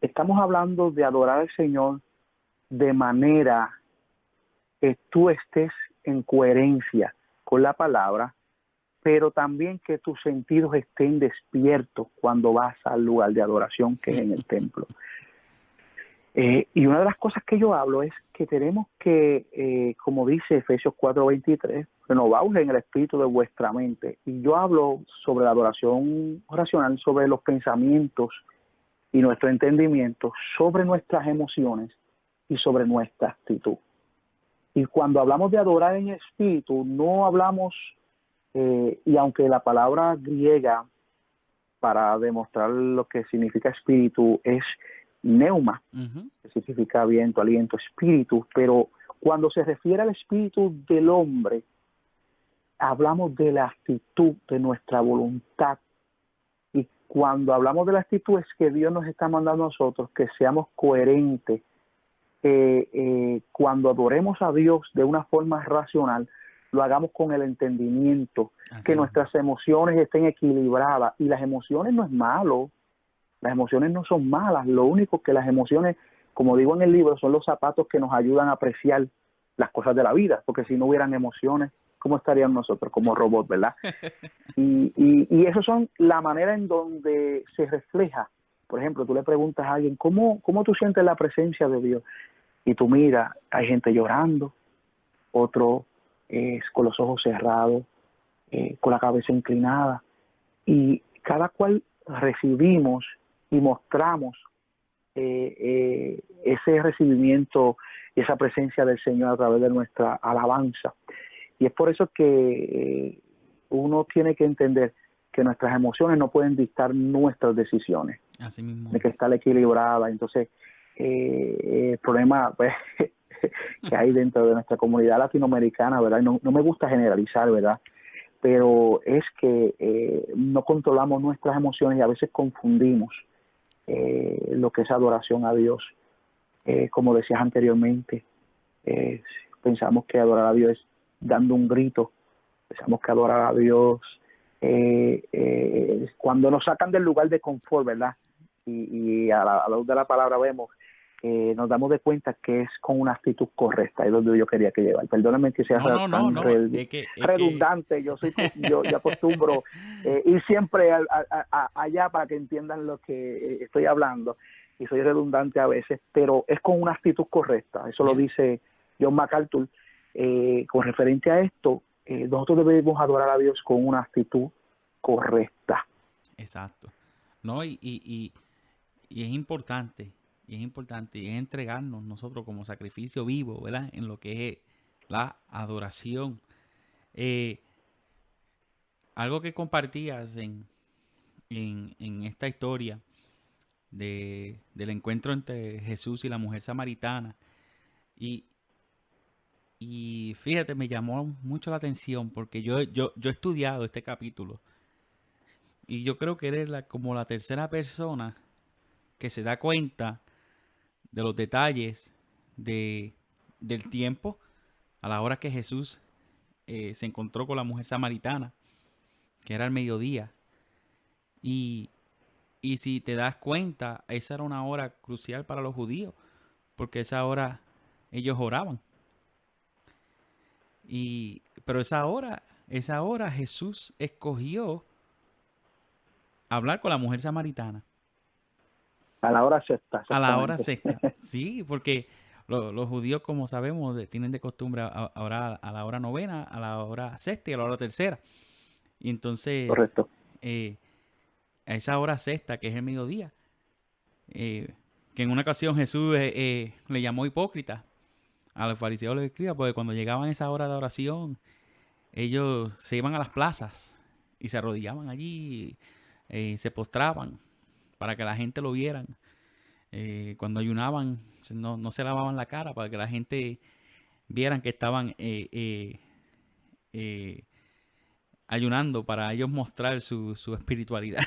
estamos hablando de adorar al Señor de manera que tú estés en coherencia con la palabra, pero también que tus sentidos estén despiertos cuando vas al lugar de adoración que es en el templo. Y una de las cosas que yo hablo es que tenemos que, como dice Efesios 4:23, renovaos en el espíritu de vuestra mente. Y yo hablo sobre la adoración racional, sobre los pensamientos y nuestro entendimiento, sobre nuestras emociones y sobre nuestra actitud. Y cuando hablamos de adorar en espíritu, no hablamos, y aunque la palabra griega para demostrar lo que significa espíritu es neuma, que significa viento, aliento, espíritu, pero cuando se refiere al espíritu del hombre, hablamos de la actitud, de nuestra voluntad. Y cuando hablamos de la actitud es que Dios nos está mandando a nosotros que seamos coherentes, cuando adoremos a Dios de una forma racional, lo hagamos con el entendimiento, que nuestras emociones estén equilibradas. Y las emociones no es malo, las emociones no son malas, lo único que las emociones, como digo en el libro, son los zapatos que nos ayudan a apreciar las cosas de la vida, porque si no hubieran emociones, ¿cómo estaríamos nosotros como robots, verdad? Y eso son la manera en donde se refleja. Por ejemplo, tú le preguntas a alguien, ¿cómo tú sientes la presencia de Dios? Y tú miras, hay gente llorando, otro con los ojos cerrados, con la cabeza inclinada, y cada cual recibimos y mostramos ese recibimiento y esa presencia del Señor a través de nuestra alabanza. Y es por eso que uno tiene que entender que nuestras emociones no pueden dictar nuestras decisiones. Así mismo. De que estar equilibrada. Entonces, el problema pues, que hay dentro de nuestra comunidad latinoamericana, ¿verdad? No me gusta generalizar, ¿verdad? Pero es que no controlamos nuestras emociones y a veces confundimos lo que es adoración a Dios como decías anteriormente, pensamos que adorar a Dios es dando un grito, pensamos que adorar a Dios cuando nos sacan del lugar de confort, ¿verdad? Y a la luz de la palabra vemos, nos damos de cuenta que es con una actitud correcta, es donde yo quería que llevar. Perdóname que sea tan No, es que... redundante, yo acostumbro ir siempre allá para que entiendan lo que estoy hablando, y soy redundante a veces, pero es con una actitud correcta, eso lo dice John MacArthur, con referente a esto, nosotros debemos adorar a Dios con una actitud correcta. Exacto. No, y es importante, y es entregarnos nosotros como sacrificio vivo, ¿verdad? En lo que es la adoración. Eh, Algo que compartías en esta historia del encuentro entre Jesús y la mujer samaritana, y, y fíjate, me llamó mucho la atención porque yo he estudiado este capítulo y yo creo que eres como la tercera persona que se da cuenta de los detalles del tiempo a la hora que Jesús se encontró con la mujer samaritana, que era el mediodía. Y, y si te das cuenta, esa era una hora crucial para los judíos, porque esa hora ellos oraban. Pero esa hora Jesús escogió hablar con la mujer samaritana. A la hora sexta, A la hora exactamente. sexta. Sí, porque los judíos, como sabemos, tienen de costumbre a orar a la hora novena, a la hora sexta y a la hora tercera. Y entonces, Correcto. A esa hora sexta, que es el mediodía, que en una ocasión Jesús le llamó hipócrita a los fariseos, les escriba, porque cuando llegaban a esa hora de oración, ellos se iban a las plazas y se arrodillaban allí, se postraban para que la gente lo vieran. Cuando ayunaban, no se lavaban la cara para que la gente vieran que estaban ayunando, para ellos mostrar su espiritualidad,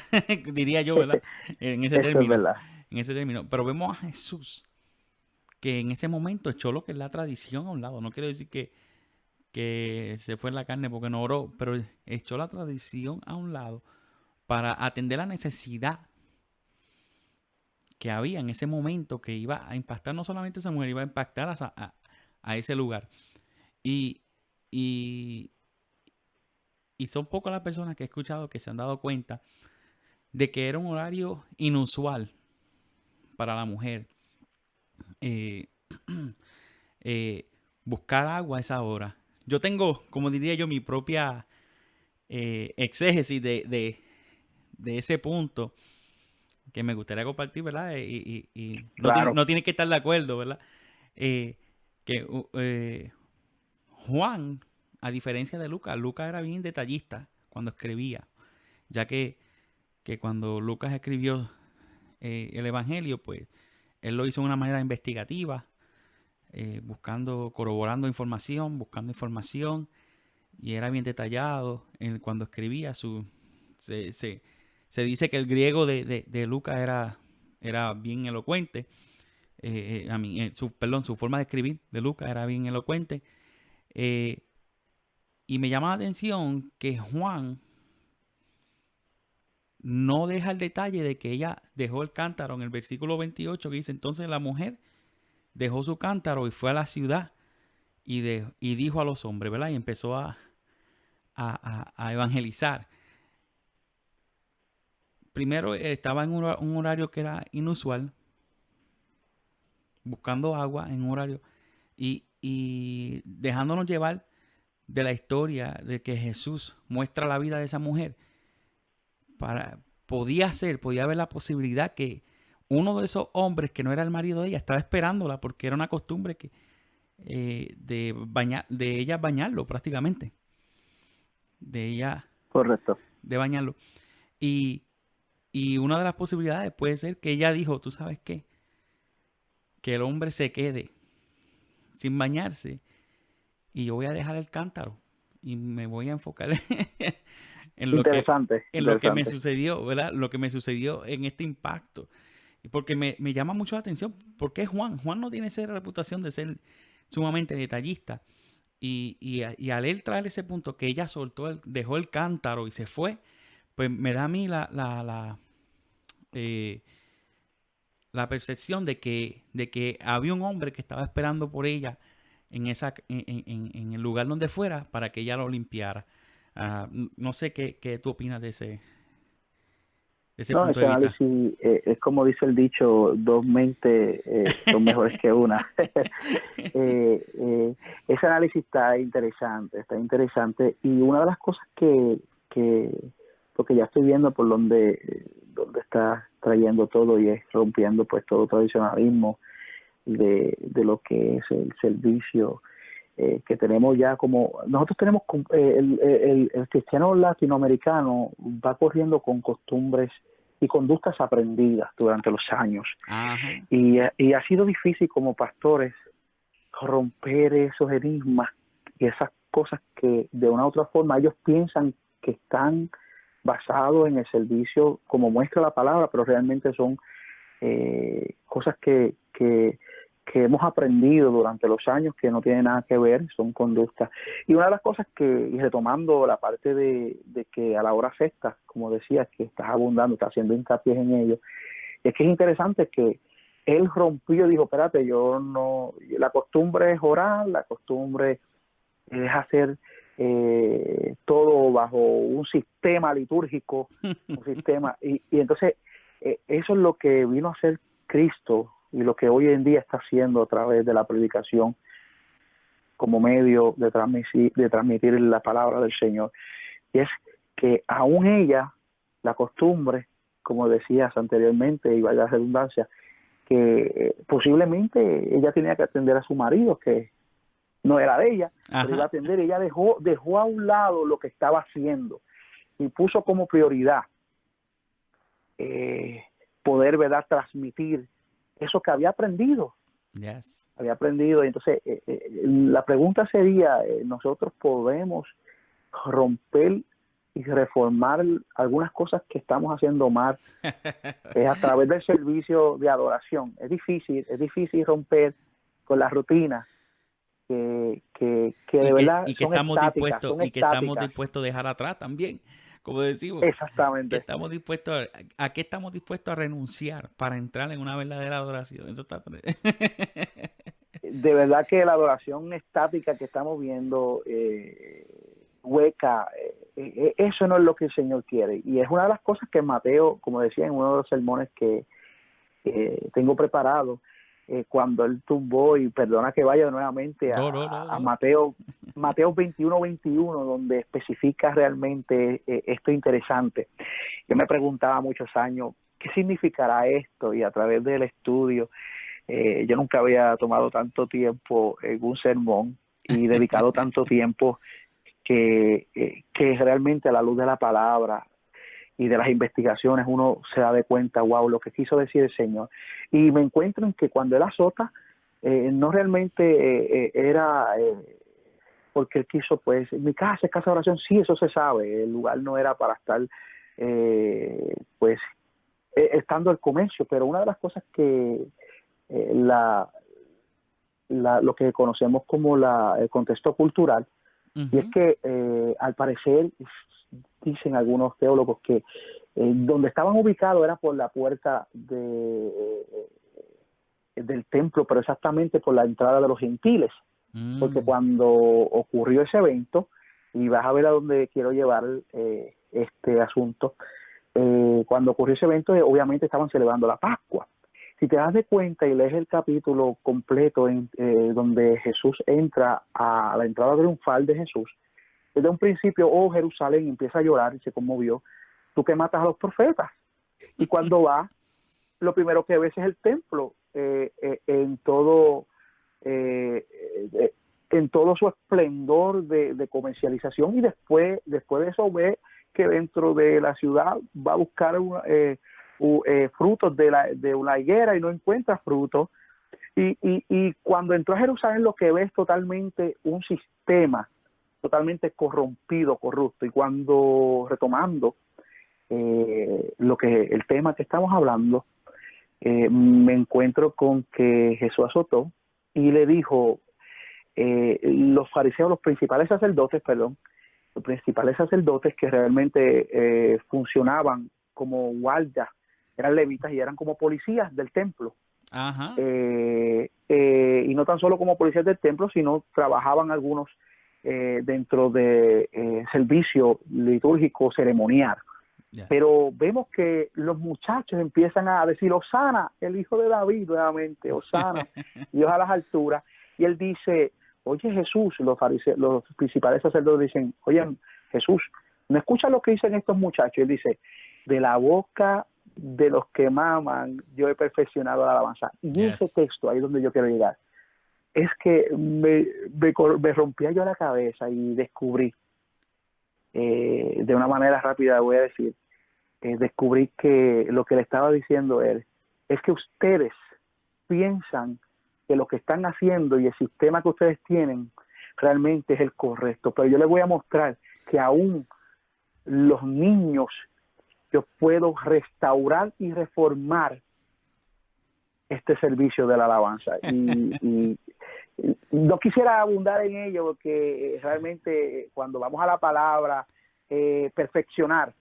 diría yo, ¿verdad? En ese Eso es término, verdad. Pero vemos a Jesús que en ese momento echó lo que es la tradición a un lado. No quiero decir que se fue en la carne porque no oró, pero echó la tradición a un lado para atender la necesidad que había en ese momento, que iba a impactar no solamente a esa mujer, iba a impactar a ese lugar. Y, y, y son pocas las personas que he escuchado que se han dado cuenta de que era un horario inusual para la mujer. Eh, Buscar agua a esa hora. Yo tengo, como diría yo, mi propia exégesis de ese punto que me gustaría compartir, ¿verdad? Y Claro. no tiene que estar de acuerdo, ¿verdad? Que Juan, a diferencia de Lucas, Lucas era bien detallista cuando escribía, ya que cuando Lucas escribió el Evangelio, pues él lo hizo de una manera investigativa, corroborando información, buscando información, y era bien detallado cuando escribía. Se dice que el griego de Lucas era bien elocuente. Su forma de escribir de Lucas era bien elocuente. Y me llama la atención que Juan no deja el detalle de que ella dejó el cántaro en el versículo 28, que dice: entonces la mujer dejó su cántaro y fue a la ciudad y dijo a los hombres, ¿verdad? Y empezó a evangelizar. Primero estaba en un horario que era inusual, buscando agua en un horario y dejándonos llevar de la historia de que Jesús muestra la vida de esa mujer. Podía haber la posibilidad que uno de esos hombres que no era el marido de ella estaba esperándola, porque era una costumbre de ella bañarlo prácticamente. De ella Correcto. de bañarlo. Y una de las posibilidades puede ser que ella dijo: ¿tú sabes qué? Que el hombre se quede sin bañarse y yo voy a dejar el cántaro y me voy a enfocar en lo que me sucedió, ¿verdad? Lo que me sucedió en este impacto. porque me llama mucho la atención, porque Juan no tiene esa reputación de ser sumamente detallista. Y al él traer ese punto que ella soltó, dejó el cántaro y se fue, pues me da a mí eh, la percepción de que había un hombre que estaba esperando por ella en el lugar donde fuera para que ella lo limpiara. No sé qué tú opinas de ese No, punto ese de vista. análisis es como dice el dicho, dos mentes son mejores que una. Ese análisis está interesante y una de las cosas que porque ya estoy viendo por donde está trayendo todo y es rompiendo pues todo tradicionalismo de lo que es el servicio que tenemos ya como nosotros tenemos el cristiano latinoamericano va corriendo con costumbres y conductas aprendidas durante los años Ajá. y ha sido difícil como pastores romper esos enigmas y esas cosas que de una u otra forma ellos piensan que están basados en el servicio como muestra la palabra, pero realmente son cosas que hemos aprendido durante los años que no tienen nada que ver, son conductas. Y una de las cosas y retomando la parte de que a la hora sexta, como decías, que estás abundando, estás haciendo hincapié en ello, es que es interesante que él rompió y dijo, espérate, yo no, la costumbre es orar, la costumbre es hacer todo bajo un sistema litúrgico, un sistema, y entonces eso es lo que vino a hacer Cristo y lo que hoy en día está haciendo a través de la predicación como medio de transmitir la palabra del Señor. Y es que aún ella, la costumbre, como decías anteriormente, y vaya redundancia, que posiblemente ella tenía que atender a su marido, que no era de ella, pero iba a atender, ella dejó a un lado lo que estaba haciendo y puso como prioridad poder, ¿verdad?, transmitir eso que había aprendido. Yes. Había aprendido. Y entonces, la pregunta sería, ¿nosotros podemos romper y reformar algunas cosas que estamos haciendo mal a través del servicio de adoración? Es difícil romper con las rutinas que de verdad Y que son estamos estáticas, dispuestos, son y que estamos estáticas. dispuestos a dejar atrás también, como decimos, que Exactamente. estamos dispuestos a qué estamos dispuestos a renunciar para entrar en una verdadera adoración. Eso está De verdad que la adoración estática que estamos viendo, hueca, eso no es lo que el Señor quiere. Y es una de las cosas que Mateo, como decía en uno de los sermones que tengo preparado, cuando él tumbó, y perdona que vaya nuevamente a No. Mateo 21:21, donde especifica realmente esto interesante. Yo me preguntaba muchos años, ¿qué significará esto? Y a través del estudio, yo nunca había tomado tanto tiempo en un sermón y dedicado tanto tiempo que realmente a la luz de la palabra y de las investigaciones uno se da de cuenta, wow, lo que quiso decir el Señor. Y me encuentro en que cuando él azota, no realmente era porque él quiso, pues, mi casa es casa de oración, sí, eso se sabe, el lugar no era para estar, pues, estando el comercio, pero una de las cosas que lo que conocemos como el contexto cultural, y es que al parecer dicen algunos teólogos que donde estaban ubicados era por la puerta del templo, pero exactamente por la entrada de los gentiles, porque cuando ocurrió ese evento, y vas a ver a dónde quiero llevar este asunto, cuando ocurrió ese evento, obviamente estaban celebrando la Pascua. Si te das de cuenta y lees el capítulo completo donde Jesús entra a la entrada triunfal de Jesús, desde un principio, Jerusalén, empieza a llorar y se conmovió, tú que matas a los profetas. Y cuando va, lo primero que ves es el templo en todo su esplendor de comercialización, y después de eso ve que dentro de la ciudad va a buscar frutos de una higuera y no encuentra frutos. Y cuando entró a Jerusalén, lo que ve es totalmente un sistema totalmente corrompido, corrupto. Y cuando, retomando el tema que estamos hablando, me encuentro con que Jesús azotó y le dijo, los fariseos, los principales sacerdotes, perdón, los principales sacerdotes que realmente funcionaban como guardias, eran levitas y eran como policías del templo. Ajá. Y no tan solo como policías del templo, sino trabajaban algunos dentro de servicio litúrgico ceremonial. Yes. Pero vemos que los muchachos empiezan a decir, Osana, el hijo de David nuevamente, Osana, Dios a las alturas. Y él dice, oye Jesús, los principales sacerdotes dicen, oye Jesús, ¿no escuchas lo que dicen estos muchachos? Él dice, de la boca de los que maman, yo he perfeccionado la alabanza. Y Yes. ese texto, ahí es donde yo quiero llegar, es que me rompía yo la cabeza y descubrí, de una manera rápida voy a decir, descubrí que lo que le estaba diciendo él es que ustedes piensan que lo que están haciendo y el sistema que ustedes tienen realmente es el correcto, pero yo les voy a mostrar que aún los niños yo puedo restaurar y reformar este servicio de la alabanza y no quisiera abundar en ello porque realmente cuando vamos a la palabra perfeccionar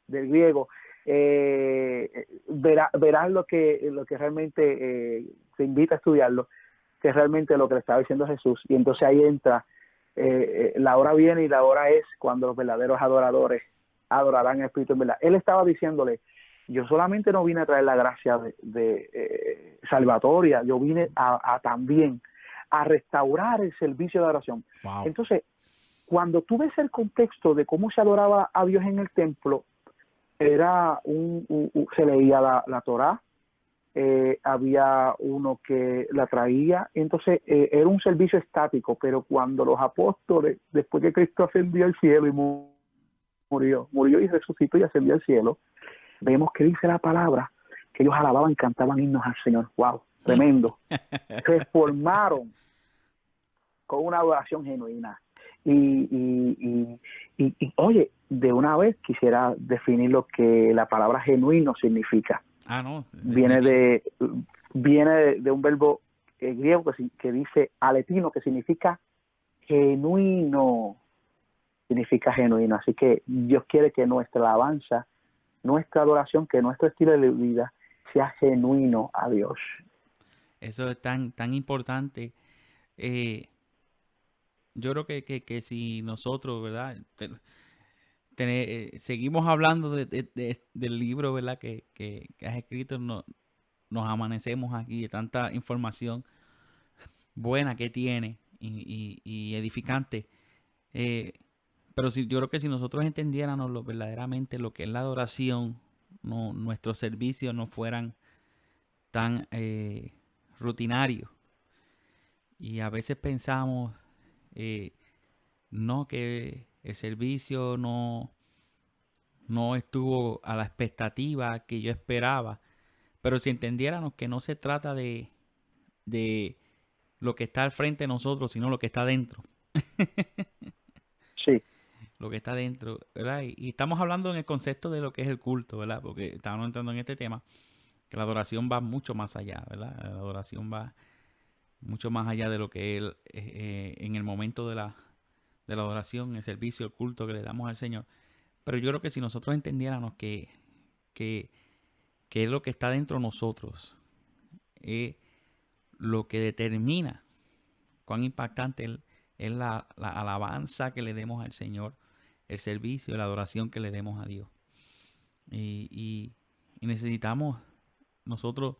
del griego, verás lo que realmente te invita a estudiarlo, que es realmente lo que le estaba diciendo Jesús. Y entonces ahí entra, la hora viene y la hora es cuando los verdaderos adoradores adorarán en espíritu en verdad. Él estaba diciéndole, yo solamente no vine a traer la gracia de salvatoria, yo vine a también a restaurar el servicio de adoración. Wow. Entonces, cuando tú ves el contexto de cómo se adoraba a Dios en el templo, era se leía la Torá, había uno que la traía, entonces era un servicio estático, pero cuando los apóstoles, después que Cristo ascendió al cielo y murió y resucitó y ascendió al cielo, vemos que dice la palabra que ellos alababan, cantaban himnos al Señor. Wow, tremendo. Reformaron con una adoración genuina. Y oye, de una vez quisiera definir lo que la palabra genuino significa. No. Viene de un verbo griego que dice aletino, que significa genuino. Significa genuino. Así que Dios quiere que nuestra alabanza, nuestra adoración, que nuestro estilo de vida sea genuino a Dios. Eso es tan importante. Yo creo que si nosotros, ¿verdad? Seguimos hablando del libro, ¿verdad? Que has escrito, nos amanecemos aquí de tanta información buena que tiene y edificante. Pero yo creo que si nosotros entendiéramos verdaderamente lo que es la adoración, nuestros servicios no fueran tan rutinarios. Y a veces pensamos, no, que el servicio no estuvo a la expectativa que yo esperaba. Pero si entendiéramos que no se trata de lo que está al frente de nosotros, sino lo que está dentro. Sí. Lo que está dentro, ¿verdad? Y estamos hablando en el concepto de lo que es el culto, ¿verdad? Porque estamos entrando en este tema, que la adoración va mucho más allá, ¿verdad? La adoración va mucho más allá de lo que él, en el momento de la adoración, el servicio, el culto que le damos al Señor. Pero yo creo que si nosotros entendiéramos que es lo que está dentro de nosotros, es lo que determina cuán impactante es la alabanza que le demos al Señor, el servicio, la adoración que le demos a Dios. Y necesitamos nosotros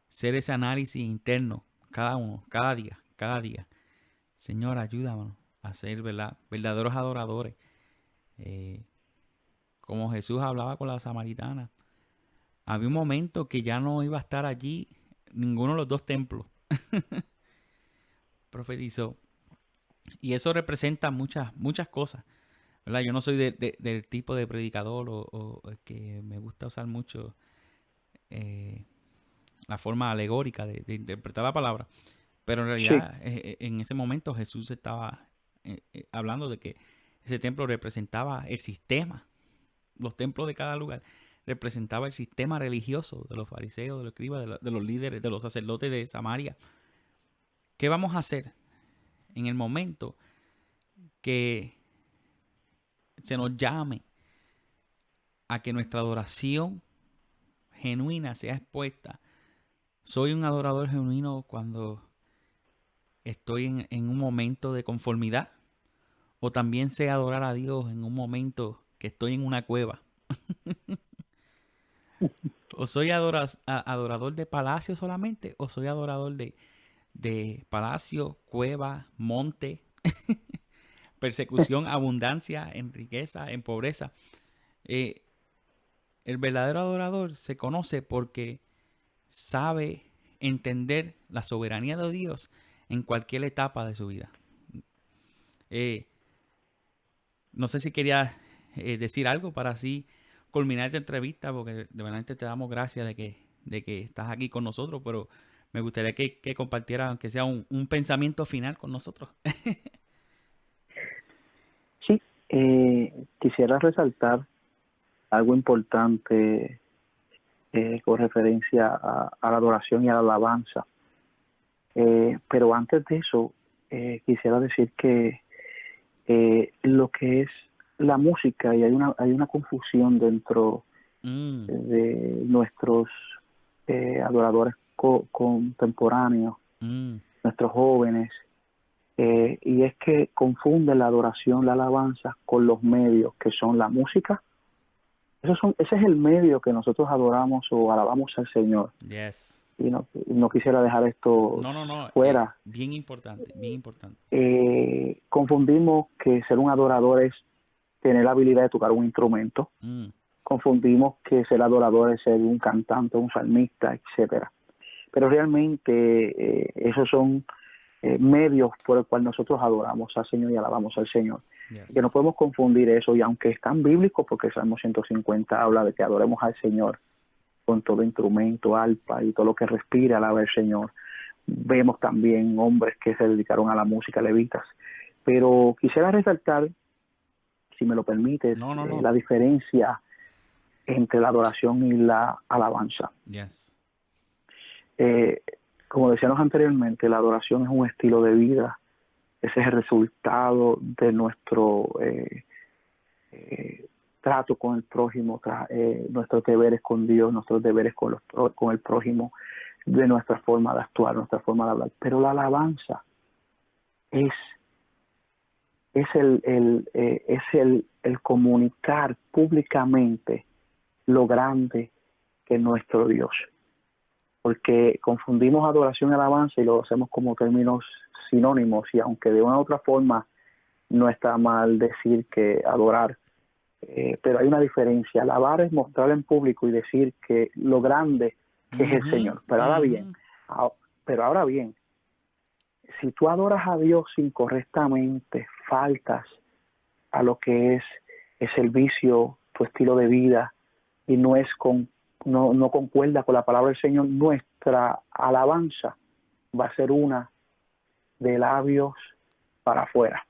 hacer ese análisis interno, cada uno, cada día. Señor, ayúdanos a ser, ¿verdad?, verdaderos adoradores. Como Jesús hablaba con la samaritana, había un momento que ya no iba a estar allí ninguno de los dos templos. Profetizó. Y eso representa muchas cosas, ¿verdad? Yo no soy del tipo de predicador o que me gusta usar mucho la forma alegórica de interpretar la palabra. Pero en realidad, en ese momento Jesús estaba hablando de que ese templo representaba el sistema, los templos de cada lugar representaba el sistema religioso de los fariseos, de los escribas, de los líderes, de los sacerdotes de Samaria. ¿Qué vamos a hacer en el momento que se nos llame a que nuestra adoración genuina sea expuesta? Soy un adorador genuino cuando estoy en un momento de conformidad, o también sé adorar a Dios en un momento que estoy en una cueva. O soy adorador de palacio solamente, o soy adorador de palacio, cueva, monte, persecución, abundancia, en riqueza, en pobreza. Eh, el verdadero adorador se conoce porque sabe entender la soberanía de Dios en cualquier etapa de su vida. No sé si querías decir algo para así culminar esta entrevista, porque de verdad te damos gracias de que estás aquí con nosotros, pero me gustaría que compartieras, aunque sea un pensamiento final con nosotros. Sí, quisiera resaltar algo importante con referencia a la adoración y a la alabanza. Pero antes de eso, quisiera decir que lo que es la música, y hay una confusión dentro de nuestros adoradores contemporáneos, nuestros jóvenes, y es que confunden la adoración, la alabanza con los medios que son la música. Ese es el medio que nosotros adoramos o alabamos al Señor. Yes. Y no quisiera dejar esto No, fuera. bien importante, bien importante. Confundimos que ser un adorador es tener la habilidad de tocar un instrumento. Confundimos que ser adorador es ser un cantante, un salmista, etcétera. Pero realmente esos son medios por el cual nosotros adoramos al Señor y alabamos al Señor. Yes. Que no podemos confundir eso, y aunque es tan bíblico, porque el Salmo 150 habla de que adoremos al Señor con todo instrumento, arpa y todo lo que respira, alaba al Señor. Vemos también hombres que se dedicaron a la música, levitas. Pero quisiera resaltar, si me lo permites, la diferencia entre la adoración y la alabanza. Yes. Como decíamos anteriormente, la adoración es un estilo de vida. Ese es el resultado de nuestro trato con el prójimo, nuestros deberes con Dios, nuestros deberes con el prójimo, de nuestra forma de actuar, nuestra forma de hablar. Pero la alabanza es el comunicar públicamente lo grande que es nuestro Dios. Porque confundimos adoración y alabanza y lo hacemos como términos sinónimos, y aunque de una u otra forma no está mal decir que adorar, pero hay una diferencia. Alabar es mostrar en público y decir que lo grande que es el Señor. Pero ahora bien, si tú adoras a Dios incorrectamente, faltas a lo que es el servicio, tu estilo de vida, y no concuerda con la palabra del Señor, nuestra alabanza va a ser una de labios para afuera.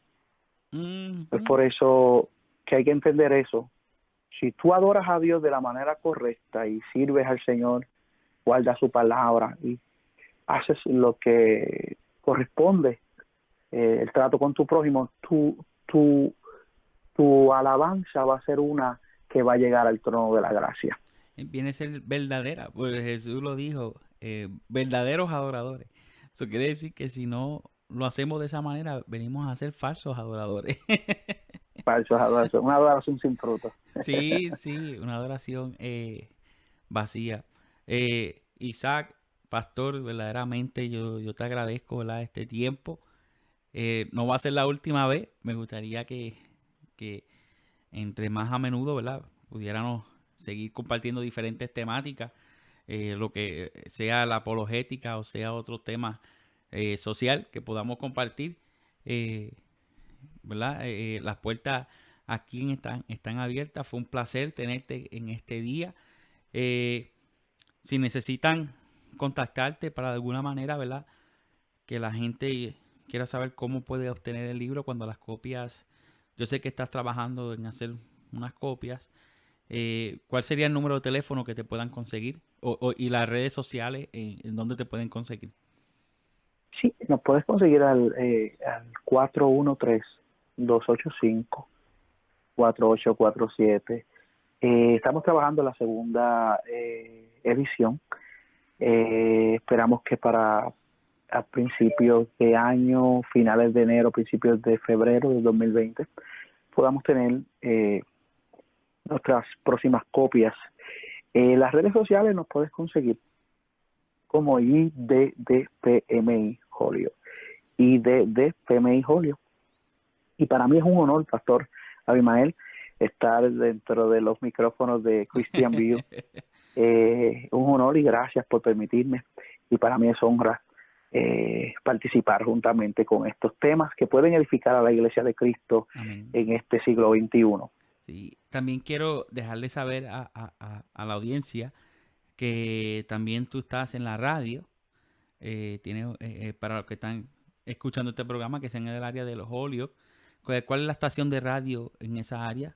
Es por eso que hay que entender eso. Si tú adoras a Dios de la manera correcta y sirves al Señor, guardas su palabra y haces lo que corresponde, el trato con tu prójimo, tu alabanza va a ser una que va a llegar al trono de la gracia. Viene a ser verdadera, pues Jesús lo dijo, verdaderos adoradores. Eso quiere decir que si no lo hacemos de esa manera, venimos a ser falsos adoradores. Falsos adoradores, una adoración sin fruto. Sí, una adoración vacía. Isaac, pastor, verdaderamente yo te agradezco, ¿verdad?, este tiempo. No va a ser la última vez. Me gustaría que entre más a menudo, ¿verdad?, pudiéramos seguir compartiendo diferentes temáticas, lo que sea la apologética o sea otro tema social que podamos compartir, ¿verdad? Las puertas aquí están abiertas. Fue un placer tenerte en este día. Si necesitan contactarte para de alguna manera, ¿verdad?, que la gente quiera saber cómo puede obtener el libro cuando las copias, yo sé que estás trabajando en hacer unas copias, ¿Cuál sería el número de teléfono que te puedan conseguir? Y las redes sociales, ¿en dónde te pueden conseguir? Sí, nos puedes conseguir al 413-285-4847. Estamos trabajando la segunda edición. Esperamos que para a principios de año, finales de enero, principios de febrero del 2020, podamos tener nuestras próximas copias. Las redes sociales nos puedes conseguir como IDDPMI Jolio. IDDPMI Jolio. Y para mí es un honor, Pastor Abimael, estar dentro de los micrófonos de Christian View. Un honor y gracias por permitirme. Y para mí es honra participar juntamente con estos temas que pueden edificar a la Iglesia de Cristo. Amén. En este siglo XXI. Sí, también quiero dejarle saber a la audiencia que también tú estás en la radio. Para los que están escuchando este programa, que sean en el área de los Holyoke, ¿cuál es la estación de radio en esa área?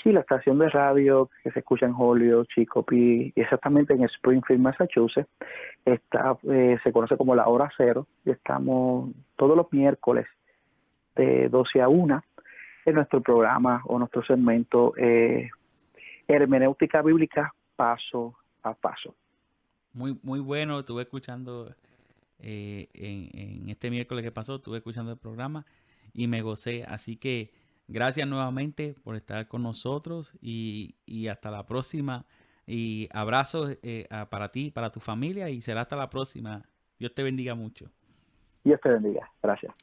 Sí, la estación de radio que se escucha en Holyoke, Chicopee, exactamente en Springfield, Massachusetts, se conoce como la Hora Cero, y estamos todos los miércoles de 12 a 1 en nuestro programa o nuestro segmento Hermenéutica Bíblica Paso a Paso. Muy, muy bueno, estuve escuchando en este miércoles que pasó, estuve escuchando el programa y me gocé, así que gracias nuevamente por estar con nosotros y hasta la próxima. Y abrazos para ti, para tu familia y será hasta la próxima. Dios te bendiga mucho. Dios te bendiga. Gracias.